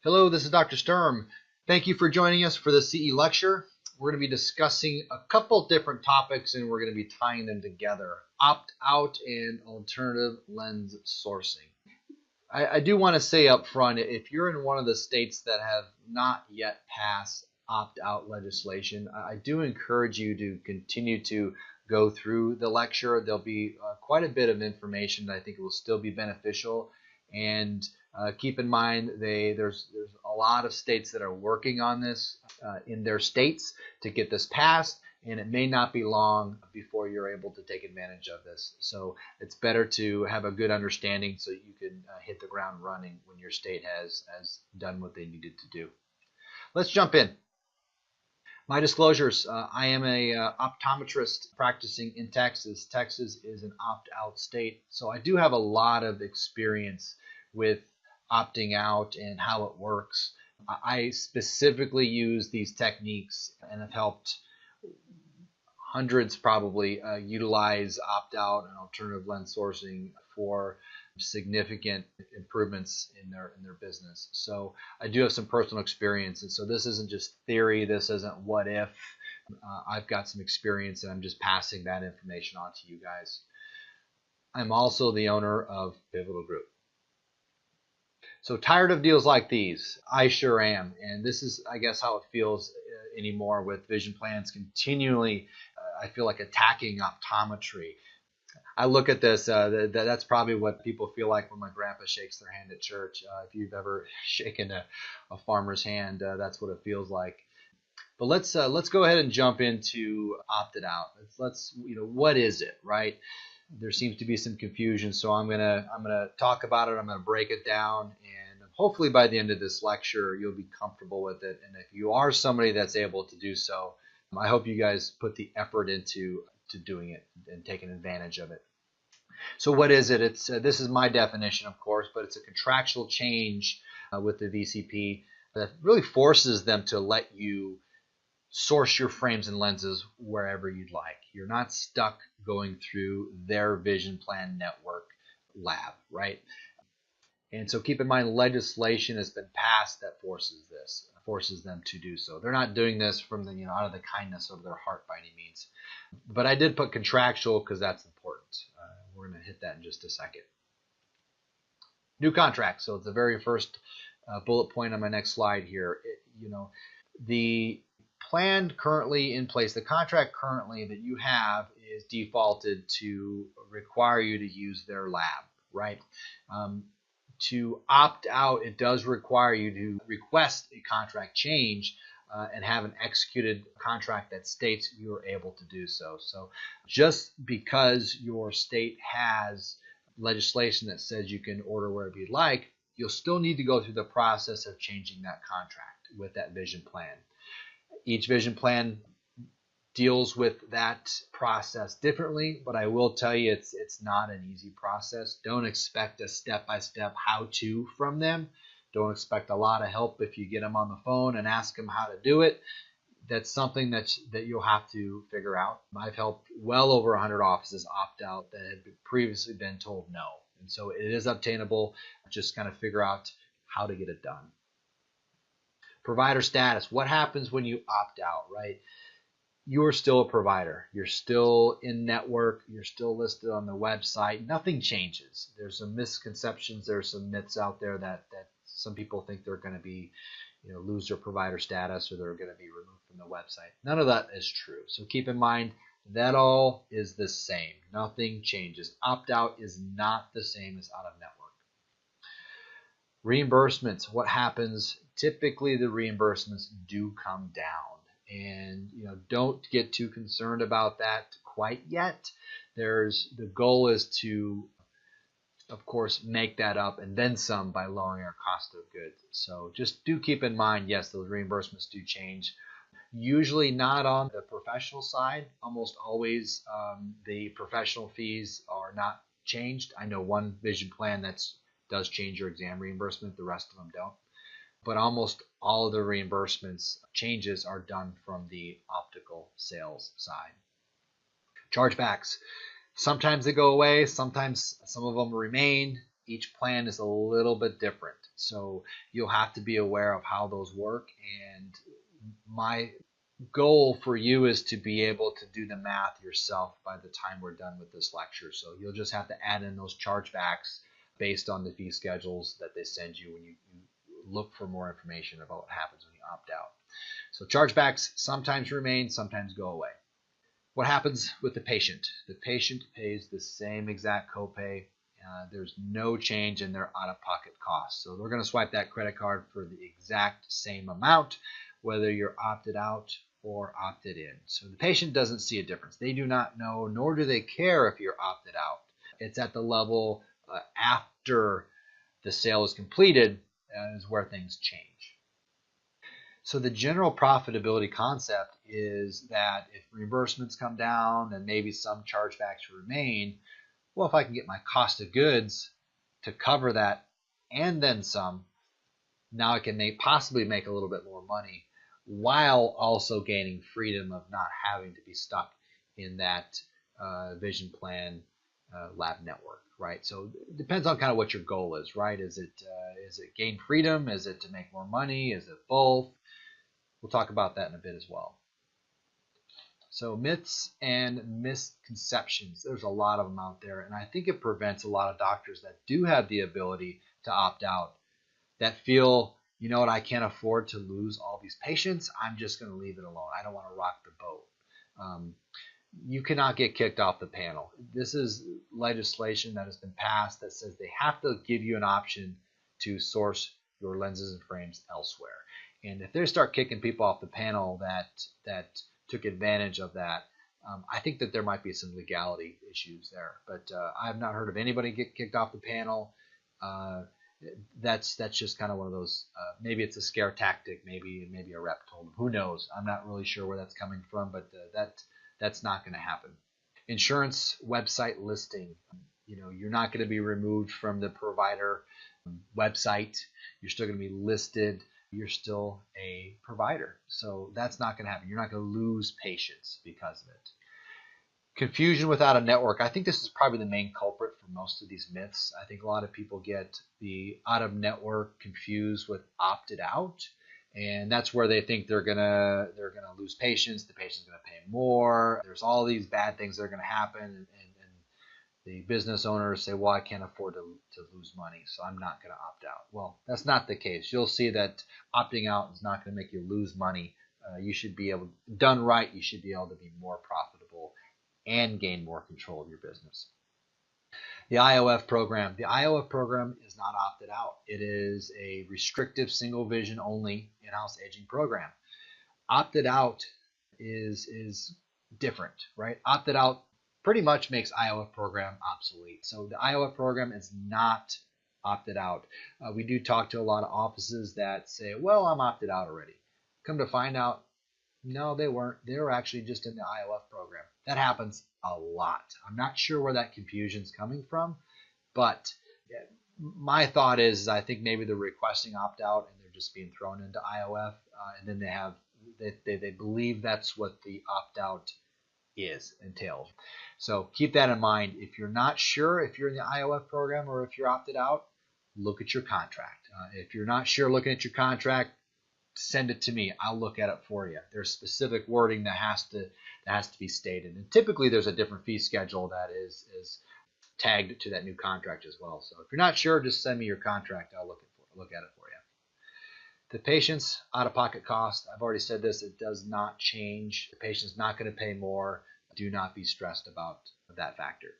Hello, this is Dr. Sturm. Thank you for joining us for the CE lecture. We're going to be discussing a couple different topics and we're going to be tying them together. Opt-out and alternative lens sourcing. I do want to say up front, if you're in one of the states that have not yet passed opt-out legislation, I do encourage you to continue to go through the lecture. There'll be quite a bit of information that I think will still be beneficial. And keep in mind, there's a lot of states that are working on this in their states to get this passed, and it may not be long before you're able to take advantage of this. So it's better to have a good understanding so you can hit the ground running when your state has done what they needed to do. Let's jump in. My disclosures, I am a optometrist practicing in Texas. Texas is an opt-out state, so I do have a lot of experience with opting out and how it works. I specifically use these techniques and have helped hundreds probably utilize opt-out and alternative lens sourcing for significant improvements in their business. So I do have some personal experience, and so this isn't just theory. This isn't what if. I've got some experience, and I'm just passing that information on to you guys. I'm also the owner of Pivotal Group. So tired of deals like these? I sure am, and this is, I guess, how it feels anymore with vision plans continually. I feel like attacking optometry. I look at this, that's probably what people feel like when my grandpa shakes their hand at church. If you've ever shaken a farmer's hand, that's what it feels like. But let's go ahead and jump into opted out. Let's what is it, right? There seems to be some confusion, so I'm gonna talk about it. I'm gonna break it down, and hopefully by the end of this lecture, you'll be comfortable with it. And if you are somebody that's able to do so, I hope you guys put the effort into doing it and taking advantage of it. So what is it? It's this is my definition, of course, but it's a contractual change with the VCP that really forces them to let you source your frames and lenses wherever you'd like. You're not stuck going through their vision plan network lab, right? And so keep in mind, legislation has been passed that forces them to do so. They're not doing this from the out of the kindness of their heart by any means. But I did put contractual because that's important. We're going to hit that in just a second. New contract. So it's the very first bullet point on my next slide here. The plan currently in place, the contract currently that you have is defaulted to require you to use their lab, right? To opt out, it does require you to request a contract change and have an executed contract that states you're able to do so. So just because your state has legislation that says you can order wherever you'd like, you'll still need to go through the process of changing that contract with that vision plan. Each vision plan deals with that process differently, but I will tell you it's not an easy process. Don't expect a step-by-step how-to from them. Don't expect a lot of help if you get them on the phone and ask them how to do it. That's something that you'll have to figure out. I've helped well over 100 offices opt out that had previously been told no. And so it is obtainable. Just kind of figure out how to get it done. Provider status. What happens when you opt out, right? You are still a provider. You're still in network. You're still listed on the website. Nothing changes. There's some misconceptions. There's some myths out there that some people think they're going to be, lose their provider status or they're going to be removed from the website. None of that is true. So keep in mind that all is the same. Nothing changes. Opt-out is not the same as out of network. Reimbursements. What happens? Typically, the reimbursements do come down. And don't get too concerned about that quite yet. The goal is to, of course, make that up and then some by lowering our cost of goods. So just do keep in mind, yes, those reimbursements do change. Usually not on the professional side. Almost always the professional fees are not changed. I know one vision plan that does change your exam reimbursement. The rest of them don't. But almost all of the reimbursements changes are done from the optical sales side. Chargebacks. Sometimes they go away. Sometimes some of them remain. each plan is a little bit different. So you'll have to be aware of how those work. And my goal for you is to be able to do the math yourself by the time we're done with this lecture. So you'll just have to add in those chargebacks based on the fee schedules that they send you when you look for more information about what happens when you opt out. So chargebacks sometimes remain, sometimes go away. What happens with the patient? The patient pays the same exact copay. There's no change in their out-of-pocket costs. So they're going to swipe that credit card for the exact same amount, whether you're opted out or opted in. So the patient doesn't see a difference. They do not know, nor do they care if you're opted out. It's at the level after the sale is completed is where things change. So the general profitability concept is that if reimbursements come down and maybe some chargebacks remain, well, if I can get my cost of goods to cover that and then some, now I can possibly make a little bit more money while also gaining freedom of not having to be stuck in that vision plan lab network, right? So it depends on kind of what your goal is, right? Is it gain freedom? Is it to make more money? Is it both? We'll talk about that in a bit as well. So myths and misconceptions, there's a lot of them out there, and I think it prevents a lot of doctors that do have the ability to opt out, that feel, you know what, I can't afford to lose all these patients. I'm just going to leave it alone. I don't want to rock the boat. You cannot get kicked off the panel. This is legislation that has been passed that says they have to give you an option to source your lenses and frames elsewhere. And if they start kicking people off the panel that took advantage of that, I think that there might be some legality issues there. But I have not heard of anybody get kicked off the panel. That's just kind of one of those. Maybe it's a scare tactic. Maybe a rep told them. Who knows? I'm not really sure where that's coming from, but that's not going to happen. Insurance website listing. You're not going to be removed from the provider website. You're still going to be listed. You're still a provider. So that's not going to happen. You're not going to lose patients because of it. Confusion without a network. I think this is probably the main culprit for most of these myths. I think a lot of people get the out-of-network confused with opted out. And that's where they think they're gonna lose patients. The patient's gonna pay more. There's all these bad things that are gonna happen, and the business owners say, well, I can't afford to lose money, so I'm not gonna opt out. Well, that's not the case. You'll see that opting out is not gonna make you lose money. You should be able, done right, you should be able to be more profitable and gain more control of your business. The IOF program. The IOF program is not opted out. It is a restrictive single vision only in-house aging program. Opted out is different, right? Opted out pretty much makes IOF program obsolete. So the IOF program is not opted out. We do talk to a lot of offices that say, well, I'm opted out already. Come to find out, no, they weren't. They were actually just in the IOF program. That happens a lot. I'm not sure where that confusion is coming from, but my thought is I think maybe they're requesting opt-out and they're just being thrown into IOF, and then they believe that's what the opt-out entails. So keep that in mind. If you're not sure if you're in the IOF program or if you're opted out, look at your contract. If you're not sure looking at your contract, send it to me. I'll look at it for you. There's specific wording that has to be stated, and typically there's a different fee schedule that is tagged to that new contract as well. So if you're not sure, just send me your contract. I'll look at it for you. The patient's out-of-pocket cost. I've already said this. It does not change. The patient's not going to pay more. Do not be stressed about that factor.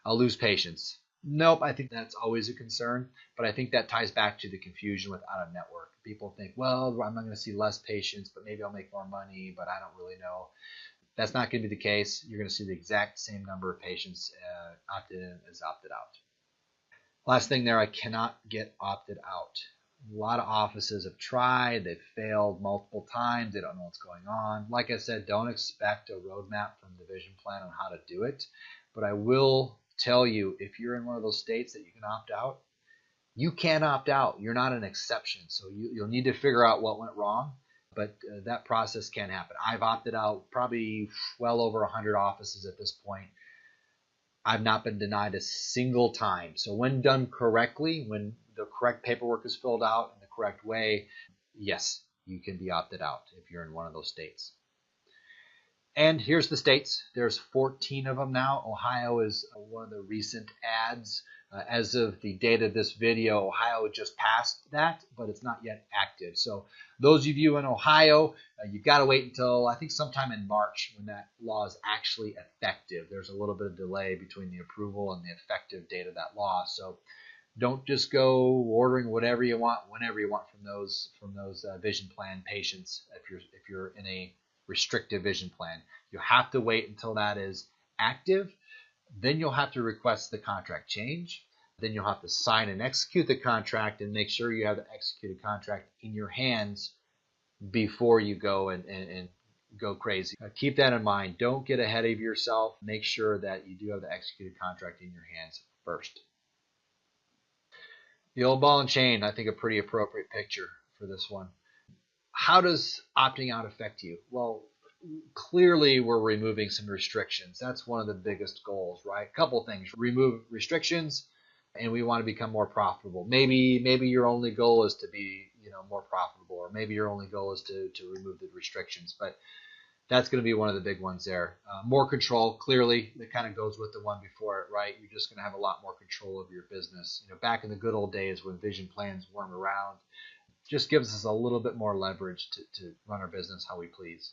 I'll lose patients. Nope, I think that's always a concern, but I think that ties back to the confusion with out-of-network. People think, well, I'm not going to see less patients, but maybe I'll make more money, but I don't really know. That's not going to be the case. You're going to see the exact same number of patients opted in as opted out. Last thing there, I cannot get opted out. A lot of offices have tried. They've failed multiple times. They don't know what's going on. Like I said, don't expect a roadmap from the vision plan on how to do it, but I will tell you, if you're in one of those states that you can opt out, you can opt out. You're not an exception. So you'll need to figure out what went wrong, but that process can happen. I've opted out probably well over 100 offices at this point. I've not been denied a single time. So when done correctly, when the correct paperwork is filled out in the correct way, yes, you can be opted out if you're in one of those states. And here's the states. There's 14 of them now. Ohio is one of the recent adds. As of the date of this video, Ohio just passed that, but it's not yet active. So those of you in Ohio, you've got to wait until I think sometime in March when that law is actually effective. There's a little bit of delay between the approval and the effective date of that law. So don't just go ordering whatever you want, whenever you want from those vision plan patients. If you're in a restrictive vision plan, you have to wait until that is active. Then you'll have to request the contract change. Then you'll have to sign and execute the contract and make sure you have the executed contract in your hands before you go and go crazy. Keep that in mind. Don't get ahead of yourself. Make sure that you do have the executed contract in your hands first. The old ball and chain, I think a pretty appropriate picture for this one. How does opting out affect you? Well, clearly we're removing some restrictions. That's one of the biggest goals, right? A couple things. Remove restrictions, and we want to become more profitable. Maybe your only goal is to be, more profitable, or maybe your only goal is to remove the restrictions. But that's going to be one of the big ones there. More control, clearly, that kind of goes with the one before it, right? You're just going to have a lot more control of your business. Back in the good old days when vision plans weren't around, just gives us a little bit more leverage to run our business how we please.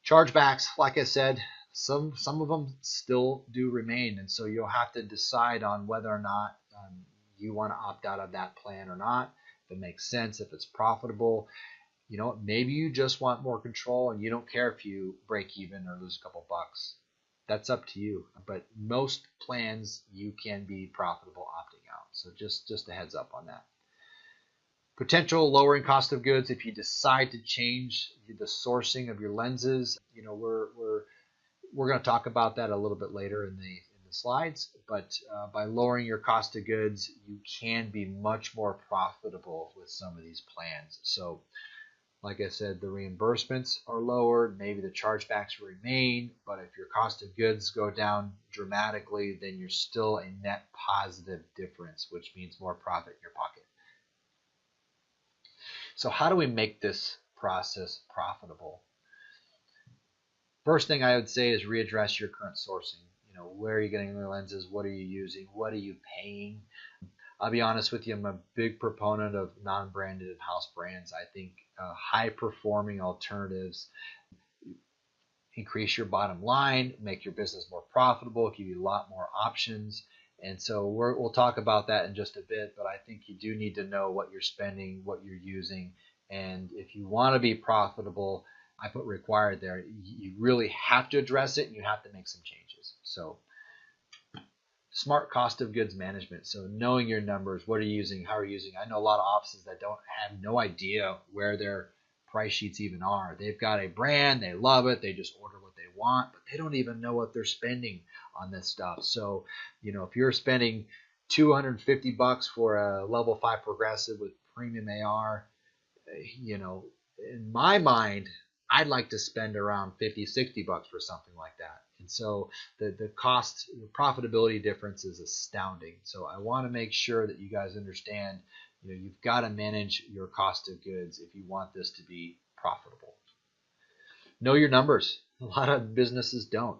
Chargebacks, like I said, some of them still do remain, and so you'll have to decide on whether or not you want to opt out of that plan or not, if it makes sense, if it's profitable. Maybe you just want more control and you don't care if you break even or lose a couple bucks. That's up to you. But most plans, you can be profitable opting out. So just a heads up on that. Potential lowering cost of goods if you decide to change the sourcing of your lenses. We're going to talk about that a little bit later in the slides. But by lowering your cost of goods, you can be much more profitable with some of these plans. So like I said, the reimbursements are lowered, maybe the chargebacks remain, but if your cost of goods go down dramatically, then you're still a net positive difference, which means more profit in your pocket. So how do we make this process profitable? First thing I would say is readdress your current sourcing. Where are you getting the lenses? What are you using? What are you paying? I'll be honest with you, I'm a big proponent of non-branded and house brands. I think high-performing alternatives increase your bottom line, make your business more profitable, give you a lot more options. And so we'll talk about that in just a bit, but I think you do need to know what you're spending, what you're using. And if you want to be profitable, I put required there, you really have to address it and you have to make some changes. So smart cost of goods management. So knowing your numbers, what are you using, how are you using. I know a lot of offices that have no idea where their price sheets even are. They've got a brand, they love it, they just order what they want, but they don't even know what they're spending on this stuff. So, if you're spending $250 for a level 5 progressive with premium AR, in my mind, I'd like to spend around $50-$60 for something like that. And so the cost, the profitability difference is astounding. So I want to make sure that you guys understand, you've got to manage your cost of goods if you want this to be profitable. Know your numbers. A lot of businesses don't.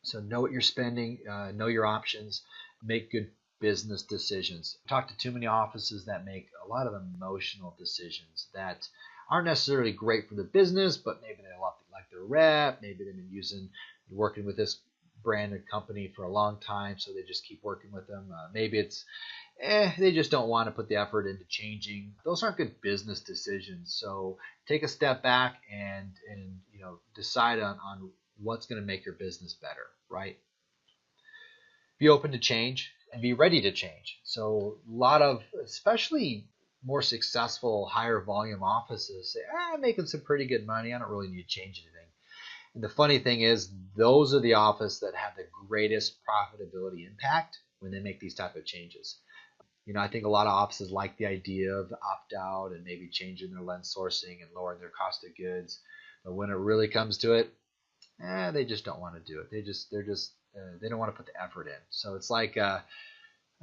So know what you're spending, know your options, make good business decisions. I talk to too many offices that make a lot of emotional decisions that aren't necessarily great for the business, but maybe they like their rep, maybe they've been working with this branded company for a long time, so they just keep working with them. Maybe it's they just don't want to put the effort into changing. Those aren't good business decisions. So take a step back and decide on what's going to make your business better, right? Be open to change and be ready to change. So a lot of, especially more successful, higher volume offices say, I'm making some pretty good money. I don't really need to change anything. And the funny thing is, those are the offices that have the greatest profitability impact when they make these type of changes. I think a lot of offices like the idea of opt-out and maybe changing their lens sourcing and lowering their cost of goods. But when it really comes to it, they just don't want to do it. They're just they don't want to put the effort in. So it's like I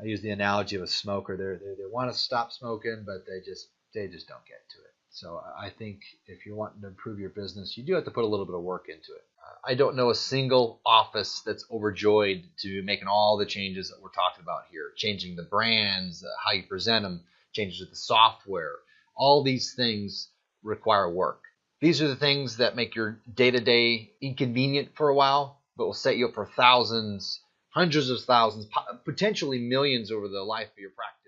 use the analogy of a smoker. They want to stop smoking, but they just don't get to it. So I think if you're wanting to improve your business, you do have to put a little bit of work into it. I don't know a single office that's overjoyed to making all the changes that we're talking about here, changing the brands, how you present them, changes with the software. All these things require work. These are the things that make your day-to-day inconvenient for a while, but will set you up for thousands, hundreds of thousands, potentially millions over the life of your practice.